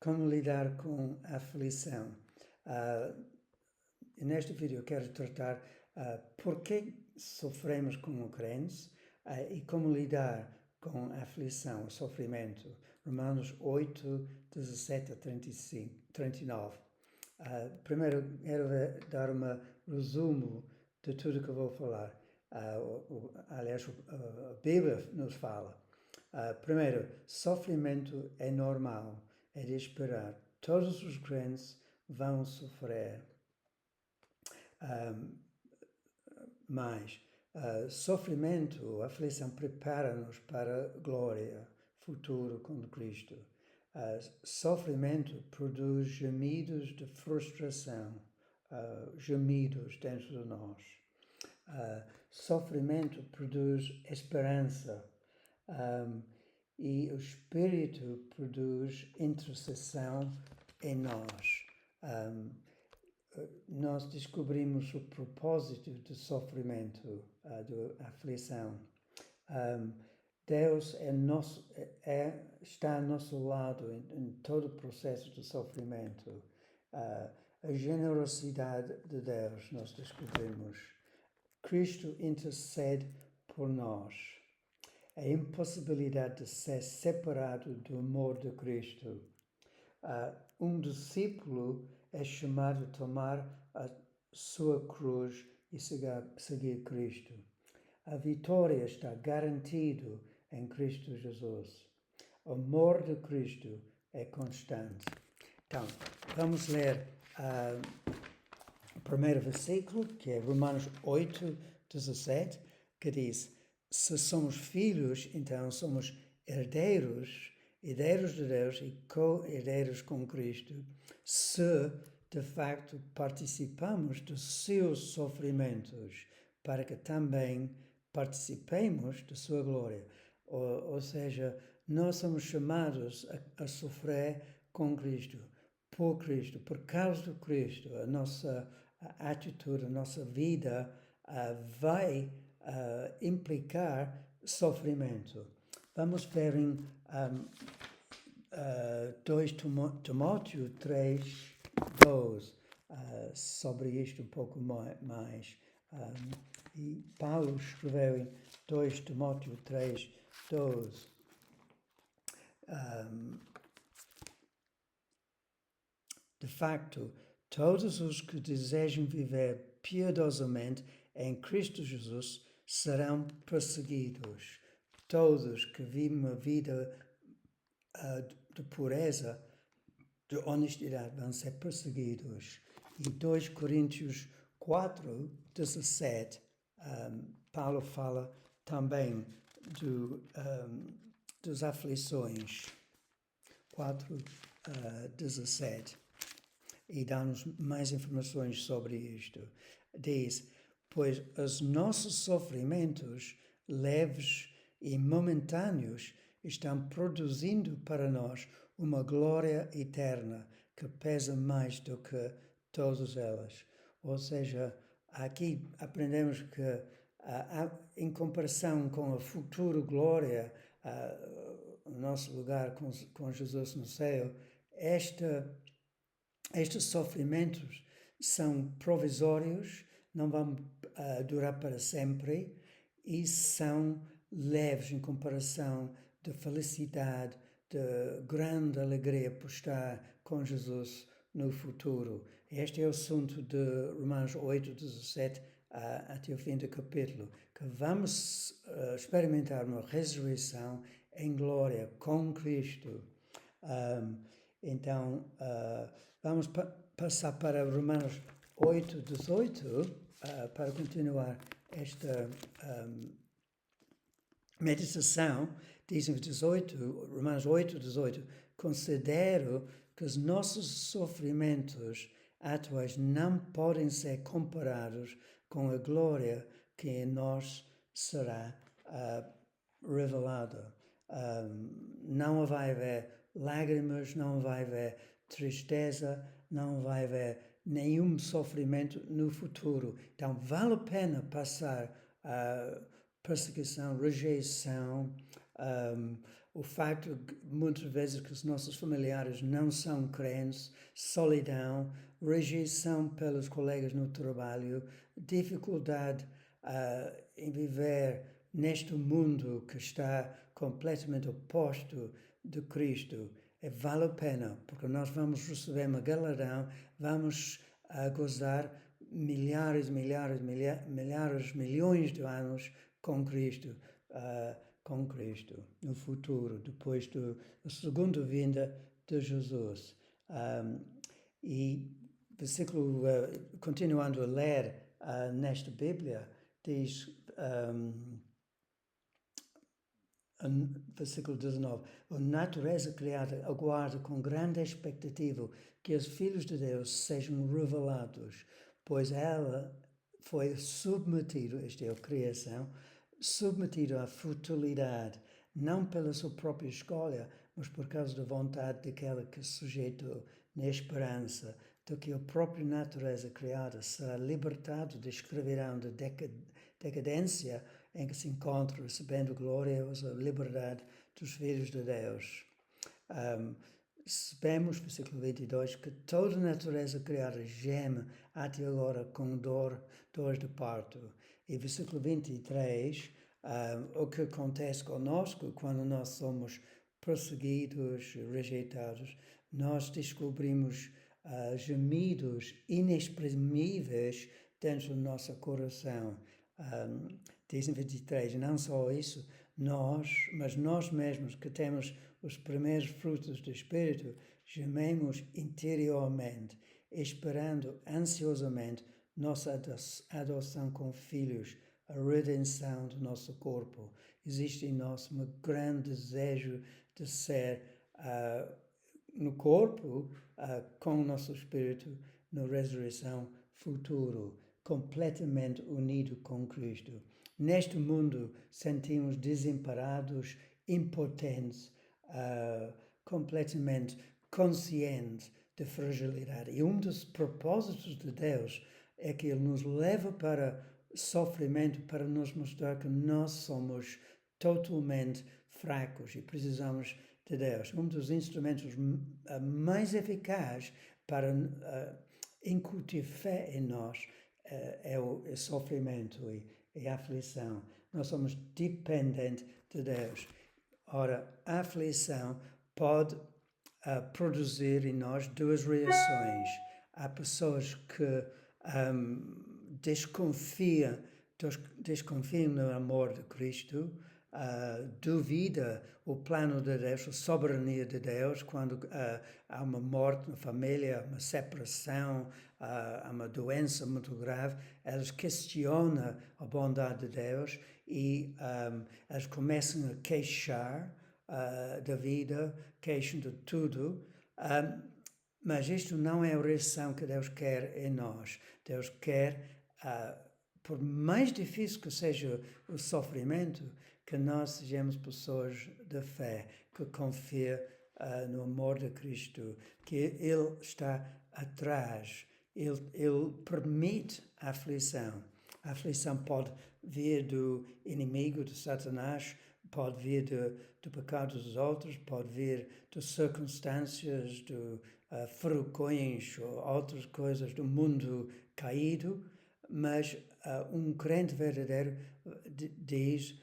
como lidar com a aflição. Neste vídeo eu quero tratar por que sofremos como crentes e como lidar com a aflição, o sofrimento. Romanos 8, 17 a 35, 39. Primeiro, quero dar um resumo de tudo que eu vou falar. Aliás, a Bíblia nos fala. Primeiro, sofrimento é normal, é de esperar. Todos os crentes vão sofrer. Mas sofrimento, aflição prepara-nos para glória, futuro com Cristo. Sofrimento produz gemidos de frustração, gemidos dentro de nós. Sofrimento produz esperança e o Espírito produz intercessão em nós. Nós descobrimos o propósito do sofrimento, da aflição. Deus está ao nosso lado em todo o processo de sofrimento. A generosidade de Deus nós descobrimos. Cristo intercede por nós. A impossibilidade de ser separado do amor de Cristo. Um discípulo é chamado a tomar a sua cruz e seguir Cristo. A vitória está garantida em Cristo Jesus. O amor de Cristo é constante. Então, vamos ler o primeiro versículo, que é Romanos 8, 17, que diz: se somos filhos, então somos herdeiros de Deus e co-herdeiros com Cristo, se de facto participamos dos seus sofrimentos, para que também participemos da sua glória. Ou seja, nós somos chamados a sofrer com Cristo, por Cristo, por causa de Cristo. A nossa atitude, a nossa vida vai implicar sofrimento. Vamos ver em 2 Timóteo 3, 12, sobre isto um pouco mais. E Paulo escreveu em 2 Timóteo 3, 12. De facto, todos os que desejam viver piedosamente em Cristo Jesus serão perseguidos. Todos que vivem uma vida de pureza, de honestidade, vão ser perseguidos. E 2 Coríntios 4, 17, Paulo fala também das aflições. 4, 17. E dá-nos mais informações sobre isto. Diz: pois os nossos sofrimentos leves e momentâneos estão produzindo para nós uma glória eterna que pesa mais do que todas elas. Ou seja, aqui aprendemos que, em comparação com a futura glória, o nosso lugar com Jesus no céu, estes sofrimentos são provisórios, não vão durar para sempre e são leves em comparação da felicidade, da grande alegria por estar com Jesus no futuro. Este é o assunto de Romanos 8, 17 até o fim do capítulo, que vamos experimentar uma ressurreição em glória com Cristo. Então, vamos passar para Romanos 8, 18, para continuar esta meditação. Diz em 18, Romanos 8, 18, considero que os nossos sofrimentos atuais não podem ser comparados com a glória que em nós será revelada. Não vai haver lágrimas, não vai haver tristeza, não vai haver nenhum sofrimento no futuro. Então, vale a pena passar perseguição, rejeição, o facto que muitas vezes que os nossos familiares não são crentes, solidão, rejeição pelos colegas no trabalho, dificuldade em viver neste mundo que está completamente oposto de Cristo. Vale a pena, porque nós vamos receber uma galardão, vamos gozar milhares, milhões de anos com Cristo. No futuro, depois da segunda vinda de Jesus. E versículo, continuando a ler nesta Bíblia, diz, versículo 19, a natureza criada aguarda com grande expectativa que os filhos de Deus sejam revelados, pois ela foi submetida, esta é a criação, submetida à futilidade, não pela sua própria escolha, mas por causa da vontade daquela que se sujeitou, na esperança de que a própria natureza criada será libertada da escravidão da decadência em que se encontra, recebendo a gloriosa liberdade dos filhos de Deus. Sabemos, versículo 22, que toda a natureza criada geme até agora com dores de parto. E versículo 23, o que acontece conosco quando nós somos perseguidos, rejeitados, nós descobrimos gemidos inexprimíveis dentro do nosso coração. Diz em 23, não só isso, mas nós mesmos que temos os primeiros frutos do Espírito, gememos interiormente, esperando ansiosamente nossa adoção como filhos, a redenção do nosso corpo. Existe em nós um grande desejo de ser no corpo, com o nosso Espírito, na ressurreição futuro, completamente unido com Cristo. Neste mundo sentimos desamparados, impotentes, completamente conscientes da fragilidade. E um dos propósitos de Deus é que Ele nos leva para sofrimento para nos mostrar que nós somos totalmente fracos e precisamos de Deus. Um dos instrumentos mais eficazes para incutir fé em nós é o sofrimento e a aflição. Nós somos dependentes de Deus. Ora, a aflição pode produzir em nós duas reações. Há pessoas que desconfiam no amor de Cristo, duvida o plano de Deus, a soberania de Deus, quando há uma morte na família, uma separação, há uma doença muito grave, eles questionam a bondade de Deus e eles começam a queixar da vida, queixam de tudo, mas isto não é a reação que Deus quer em nós. Deus quer, por mais difícil que seja o sofrimento, que nós sejamos pessoas de fé, que confiam no amor de Cristo, que Ele está atrás, Ele permite a aflição. A aflição pode vir do inimigo, de Satanás, pode vir do pecado dos outros, pode vir de circunstâncias, de furacões ou outras coisas do mundo caído, mas um crente verdadeiro diz,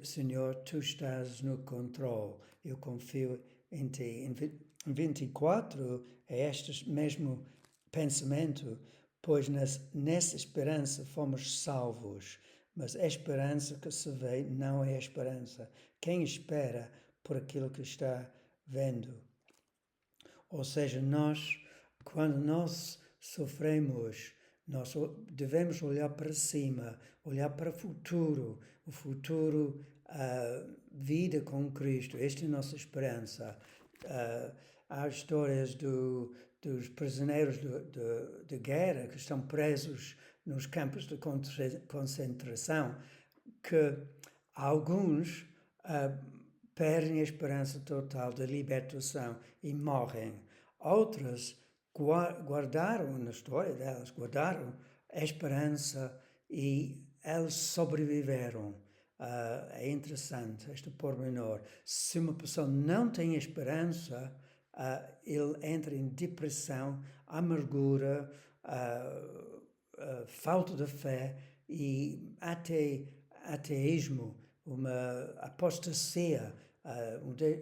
Senhor, Tu estás no controle, eu confio em Ti. Em 24 é este mesmo pensamento, pois nessa esperança fomos salvos, mas a esperança que se vê não é esperança. Quem espera por aquilo que está vendo? Ou seja, quando nós sofremos, nós devemos olhar para cima, olhar para o futuro, vida com Cristo. Esta é a nossa esperança. Há histórias dos prisioneiros de guerra que estão presos nos campos de concentração, que alguns perdem a esperança total da libertação e morrem. Outras guardaram, na história delas, guardaram a esperança e eles sobreviveram. É interessante este pormenor. Se uma pessoa não tem esperança, ele entra em depressão, amargura, falta de fé e até ateísmo, uma apostasia,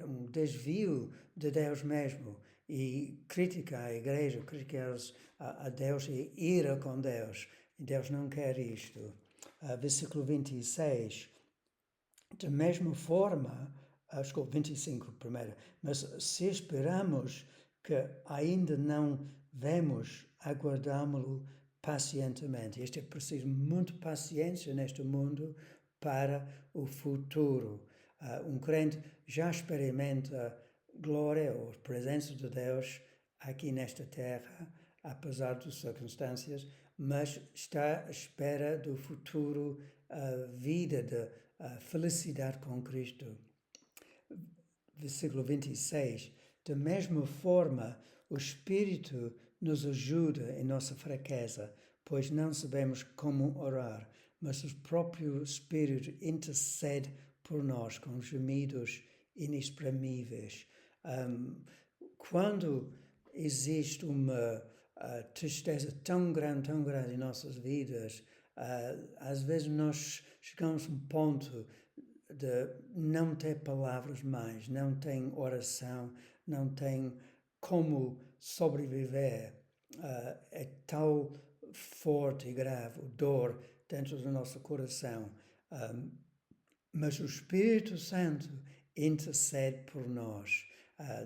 um desvio de Deus mesmo, e critica a igreja, critica a Deus e ira com Deus. E Deus não quer isto. Versículo 26, da mesma forma, desculpa, 25 primeiro, mas se esperamos que ainda não vemos, aguardamo-lo pacientemente. Isto é preciso muito paciência neste mundo para o futuro. Um crente já experimenta glória ou presença de Deus aqui nesta terra, apesar das circunstâncias, mas está à espera do futuro, vida de felicidade com Cristo. Versículo 26. Da mesma forma, o Espírito nos ajuda em nossa fraqueza, pois não sabemos como orar, mas o próprio Espírito intercede por nós com gemidos inexprimíveis. Quando existe uma tristeza tão grande em nossas vidas, às vezes nós chegamos a um ponto de não ter palavras mais, não tem oração, não tem como sobreviver. É tão forte e grave a dor dentro do nosso coração. Mas o Espírito Santo intercede por nós.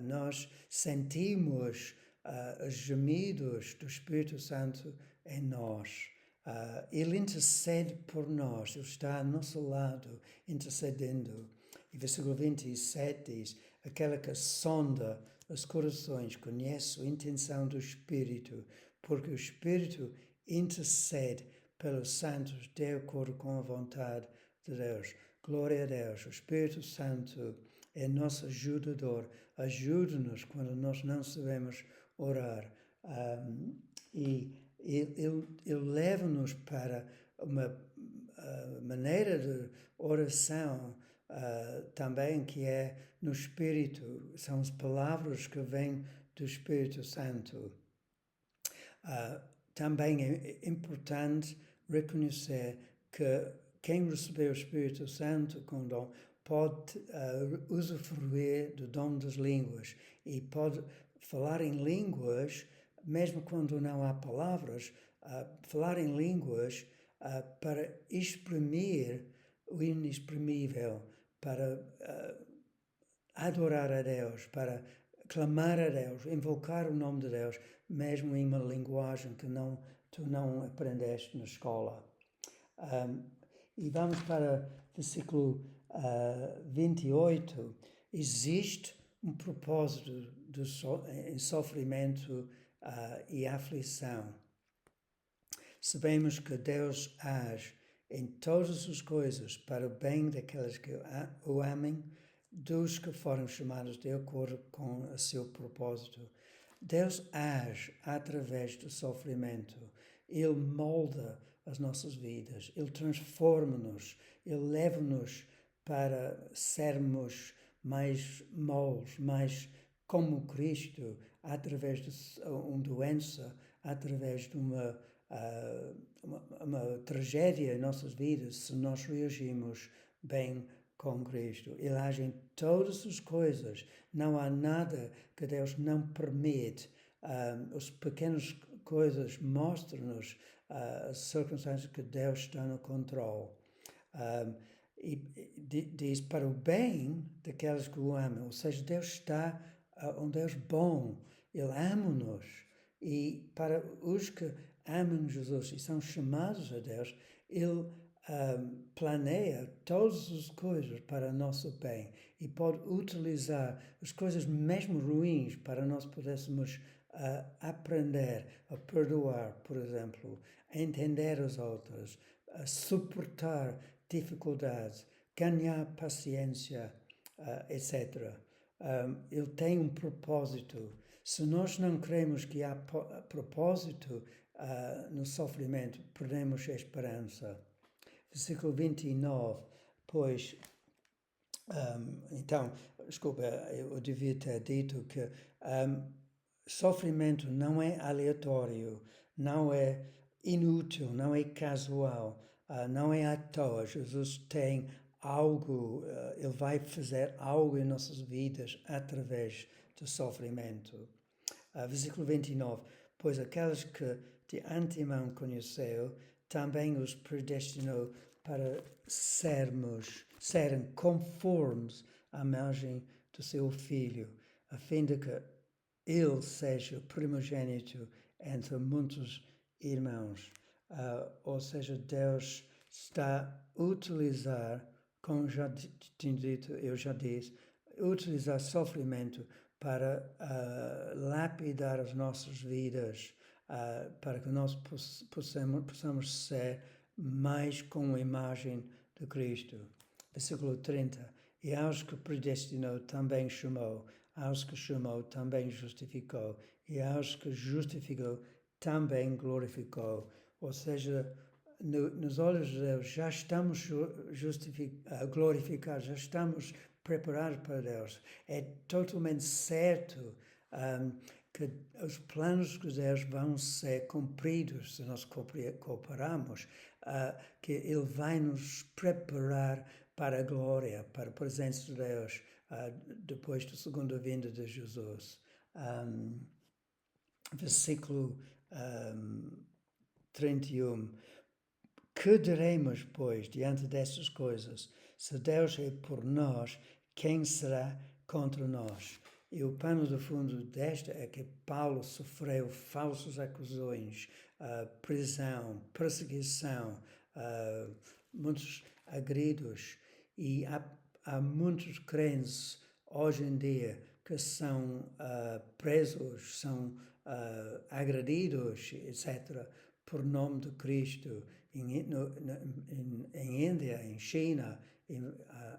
Nós sentimos os gemidos do Espírito Santo em nós. Ele intercede por nós, Ele está ao nosso lado, intercedendo. E versículo 27 diz, aquela que sonda os corações, conhece a intenção do Espírito, porque o Espírito intercede pelos santos de acordo com a vontade de Deus. Glória a Deus, o Espírito Santo é nosso ajudador, ajuda-nos quando nós não sabemos orar. E ele leva-nos para uma maneira de oração também que é no Espírito. São as palavras que vêm do Espírito Santo. Também é importante reconhecer que quem recebeu o Espírito Santo com dom pode usufruir do dom das línguas e pode falar em línguas, mesmo quando não há palavras, falar em línguas para exprimir o inexprimível, para adorar a Deus, para clamar a Deus, invocar o nome de Deus, mesmo em uma linguagem que tu não aprendeste na escola. E vamos para o versículo 28. Existe um propósito em sofrimento e aflição. Sabemos que Deus age em todas as coisas para o bem daqueles que o amem, dos que foram chamados de acordo com o seu propósito. Deus age através do sofrimento. Ele molda as nossas vidas. Ele transforma-nos. Ele leva-nos para sermos mais moles, mais como Cristo, através de uma doença, através de uma tragédia em nossas vidas, se nós reagimos bem com Cristo. Ele age em todas as coisas. Não há nada que Deus não permite. As pequenas coisas mostram-nos as circunstâncias que Deus está no controle. E diz para o bem daqueles que o amam. Ou seja, Deus está um Deus bom. Ele ama-nos. E para os que amam Jesus e são chamados a Deus, Ele planeia todas as coisas para o nosso bem e pode utilizar as coisas mesmo ruins para nós pudéssemos aprender a perdoar, por exemplo, a entender os outros, a suportar dificuldades, ganhar paciência, etc. Ele tem um propósito. Se nós não cremos que há propósito no sofrimento, perdemos a esperança. Versículo 29. Pois, então, desculpa, eu devia ter dito que sofrimento não é aleatório, não é inútil, não é casual, não é à toa. Jesus tem algo, Ele vai fazer algo em nossas vidas através do sofrimento. Versículo 29. Pois aqueles que de antemão conheceu, também os predestinou para serem conformes à imagem do seu Filho, a fim de que ele seja primogênito entre muitos irmãos. Ou seja, Deus está a utilizar, como já tinha dito, eu já disse, utilizar sofrimento para lapidar as nossas vidas, para que nós possamos ser mais com a imagem de Cristo. Versículo 30. E aos que predestinou também chamou, aos que chamou também justificou, e aos que justificou também glorificou. Ou seja, nos olhos de Deus já estamos glorificados, já estamos preparados para Deus. É totalmente certo que os planos de Deus vão ser cumpridos se nós cooperarmos, que Ele vai nos preparar para a glória, para a presença de Deus, depois da segunda vinda de Jesus. Versículo 31. Que diremos, pois, diante destas coisas? Se Deus é por nós, quem será contra nós? E o pano de fundo desta é que Paulo sofreu falsas acusações, prisão, perseguição, muitos agridos, e há muitos crentes hoje em dia que são presos, são agredidos, etc., por nome de Cristo. Em Índia, em China,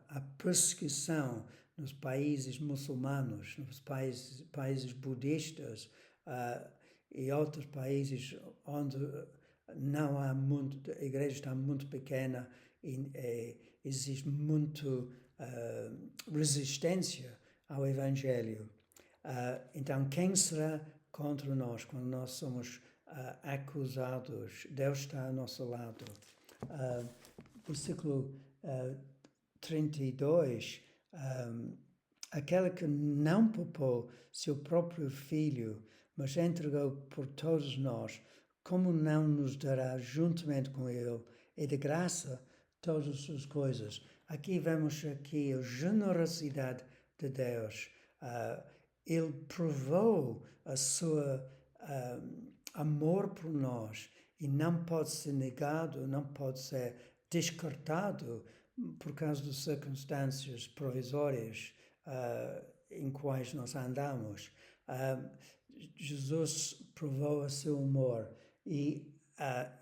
a perseguição nos países muçulmanos, nos países budistas e outros países onde não há muito, a igreja está muito pequena e existe muito resistência ao Evangelho. Então, quem será contra nós quando nós somos acusados? Deus está ao nosso lado. Versículo 32. Aquele que não poupou seu próprio filho, mas entregou por todos nós, como não nos dará juntamente com ele e de graça todas as coisas? Aqui vemos aqui a generosidade de Deus. Ele provou a sua amor por nós e não pode ser negado, não pode ser descartado por causa das circunstâncias provisórias em quais nós andamos. Jesus provou o seu amor e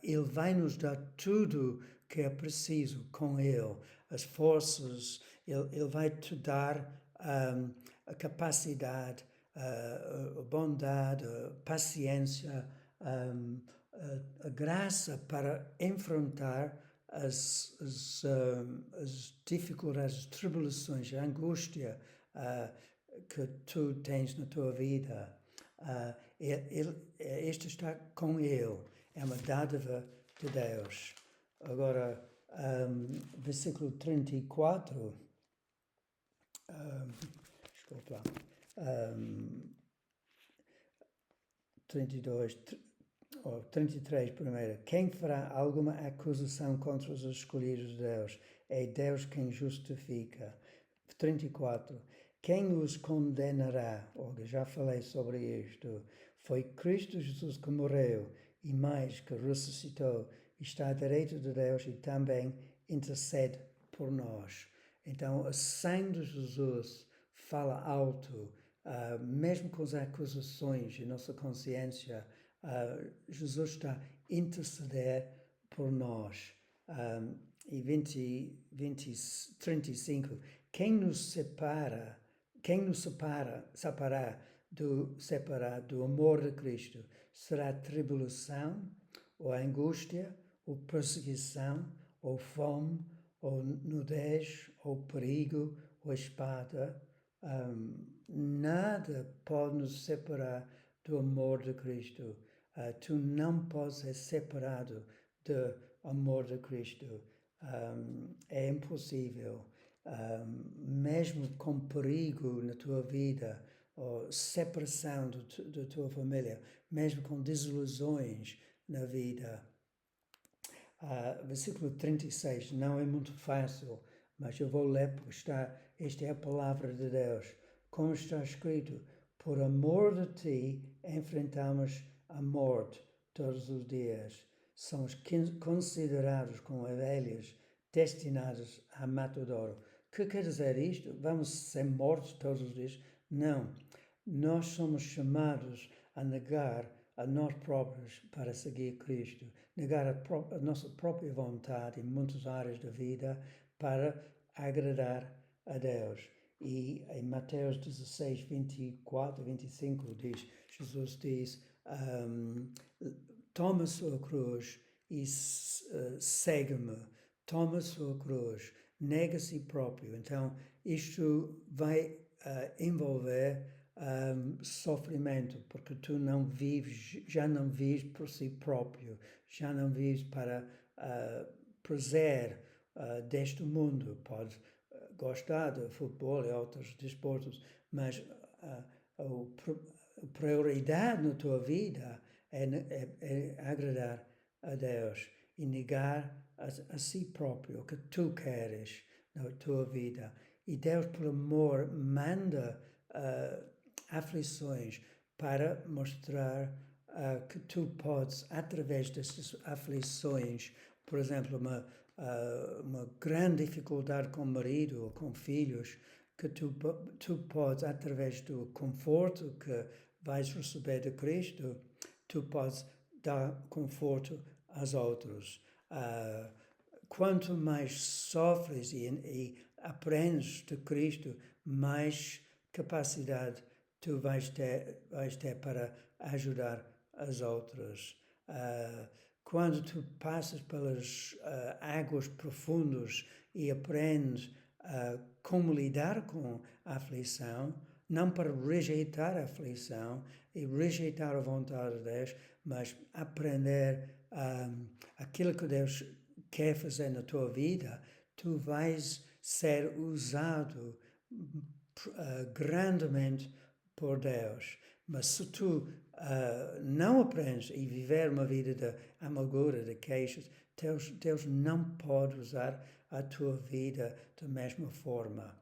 Ele vai nos dar tudo que é preciso com Ele, as forças, Ele vai te dar a capacidade, a bondade, a paciência, a graça para enfrentar as dificuldades, as tribulações, a angústia que tu tens na tua vida. Este está com Ele, é uma dádiva de Deus. Agora, versículo 34, desculpa, 32, 33 primeiro. Quem fará alguma acusação contra os escolhidos de Deus? É Deus quem justifica. 34. Quem os condenará? Olga, já falei sobre isto. Foi Cristo Jesus que morreu e mais que ressuscitou, está à direita de Deus e também intercede por nós. Então, o sangue de Jesus fala alto, mesmo com as acusações em nossa consciência. Jesus está a interceder por nós. E 35, quem nos separará do amor de Cristo? Será tribulação, ou angústia, ou perseguição, ou fome, ou nudez, ou perigo, ou espada, nada pode nos separar do amor de Cristo. Tu não podes ser separado do amor de Cristo. É impossível. Mesmo com perigo na tua vida, ou separação da tua família, mesmo com desilusões na vida. Versículo 36, não é muito fácil, mas eu vou ler porque esta é a palavra de Deus. Como está escrito, por amor de ti enfrentamos a morte todos os dias. Somos considerados como ovelhas destinadas a matadouro. O que quer dizer isto? Vamos ser mortos todos os dias? Não. Nós somos chamados a negar a nós próprios para seguir Cristo, negar a nossa própria vontade em muitas áreas da vida para agradar a Deus. E em Mateus 16, 24, 25 Jesus diz, toma a sua cruz e segue-me. Toma a sua cruz, nega a si próprio. Então, isto vai envolver sofrimento, porque tu não vives, já não vives por si próprio, já não vives para prazer deste mundo. Podes gostar de futebol e outros desportos, mas a prioridade na tua vida é agradar a Deus e negar a si próprio o que tu queres na tua vida. E Deus, por amor, manda aflições para mostrar que tu podes, através dessas aflições, por exemplo, uma grande dificuldade com o marido ou com filhos, que tu podes, através do conforto que vais receber de Cristo, tu podes dar conforto aos outros. Quanto mais sofres e aprendes de Cristo, mais capacidade tu vais ter para ajudar as outras. Quando tu passas pelas águas profundas e aprendes como lidar com a aflição, não para rejeitar a aflição e rejeitar a vontade de Deus, mas aprender aquilo que Deus quer fazer na tua vida, tu vais ser usado grandemente por Deus. Mas se tu não aprendes e viver uma vida de amargura, de queixas, Deus não pode usar a tua vida da mesma forma.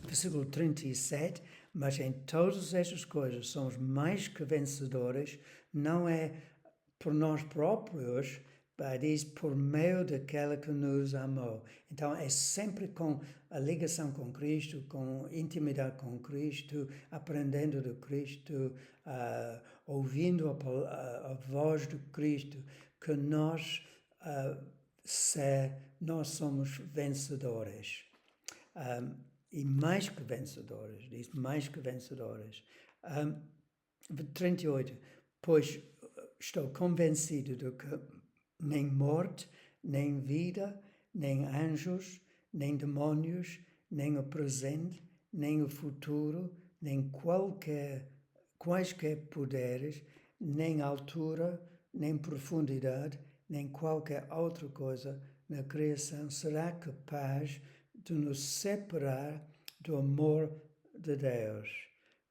Versículo 37, mas em todas estas coisas somos mais que vencedores, não é por nós próprios, diz por meio daquela que nos amou. Então é sempre com a ligação com Cristo, com intimidade com Cristo, aprendendo de Cristo, ouvindo a voz de Cristo, que nós somos vencedores. E mais que vencedores, diz mais que vencedores. 38, pois estou convencido de que nem morte, nem vida, nem anjos, nem demónios, nem o presente, nem o futuro, nem quaisquer poderes, nem altura, nem profundidade, nem qualquer outra coisa na criação será capaz de nos separar do amor de Deus.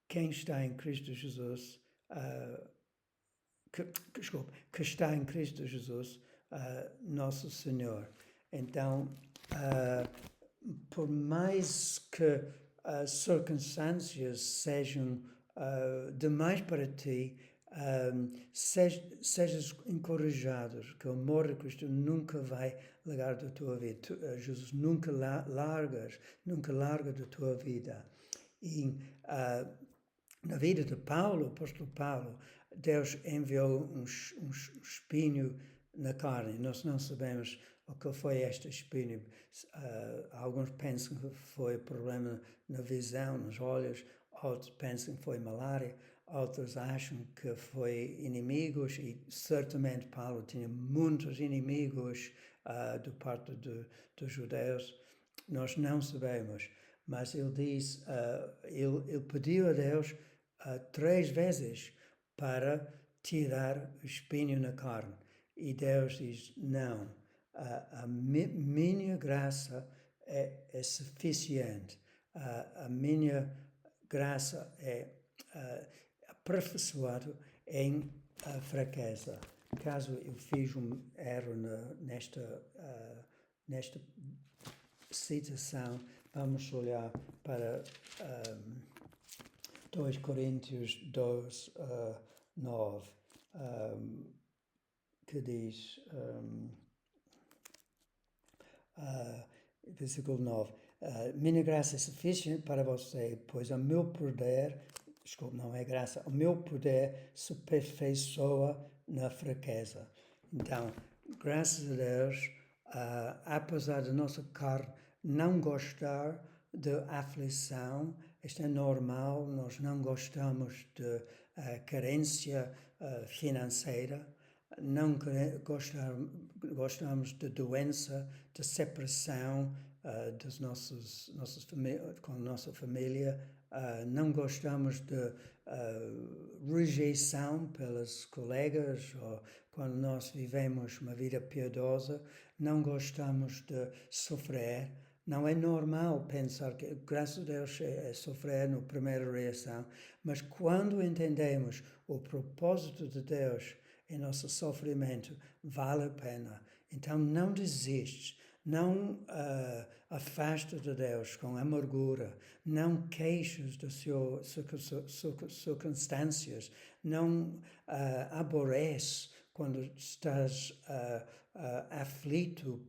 Quem está em Cristo Jesus, que está em Cristo Jesus, nosso Senhor. Então, por mais que as circunstâncias sejam demais para ti, sejas encorajado que o amor de Cristo nunca vai largar da tua vida. Jesus nunca larga da tua vida. E na vida de Paulo, o apóstolo Paulo, Deus enviou um espinho na carne. Nós não sabemos o que foi este espinho. Alguns pensam que foi problema na visão, nos olhos. outros pensam que foi malária, outros acham que foi inimigos, e certamente Paulo tinha muitos inimigos do parte dos judeus. Nós não sabemos, mas ele diz, ele pediu a Deus 3 vezes para tirar o espinho na carne. E Deus diz, não, a minha graça é suficiente, a minha graça é aperfeiçoado em fraqueza. Caso eu fiz um erro nesta citação, vamos olhar para 2 Coríntios 2, 9, que diz, versículo 9, minha graça é suficiente para você, pois o meu poder, desculpe, não é graça, o meu poder se aperfeiçoa na fraqueza. Então, graças a Deus, apesar da nossa carne não gostar de aflição, isto é normal, nós não gostamos de carência financeira, não gostamos de doença, de separação com a nossa família, não gostamos de rejeição pelos colegas, ou quando nós vivemos uma vida piedosa, não gostamos de sofrer. Não é normal pensar que, graças a Deus, é sofrer na primeira reação, mas quando entendemos o propósito de Deus em nosso sofrimento, vale a pena. Então não desistes, não afasta de Deus com amargura, não queixas das suas circunstâncias, não aborrece quando estás aflito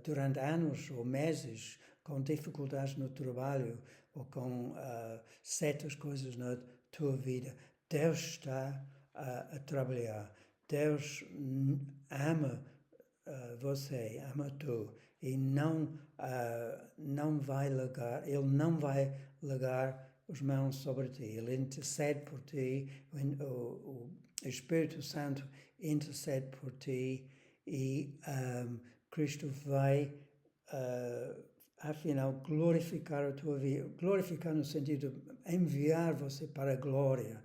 durante anos ou meses, com dificuldades no trabalho ou com certas coisas na tua vida. Deus está a trabalhar. Deus ama você, ama tu, e não vai largar, Ele não vai largar as mãos sobre ti. Ele intercede por ti, o Espírito Santo intercede por ti, e Cristo vai, afinal, glorificar a tua vida. Glorificar no sentido de enviar você para a glória.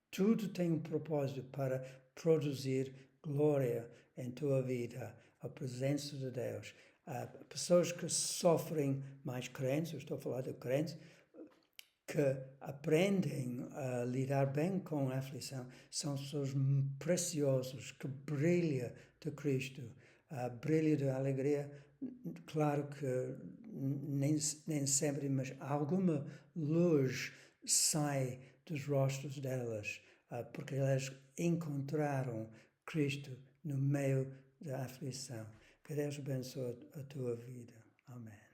Tudo tem um propósito para produzir glória em tua vida, a presença de Deus. Pessoas que sofrem, mais crentes, eu estou a falar de crentes, que aprendem a lidar bem com a aflição, são pessoas preciosas, que brilham de Cristo, brilham de alegria. Claro que nem sempre, mas alguma luz sai dos rostos delas, porque elas encontraram Cristo no meio da aflição. Que Deus abençoe a tua vida. Amém.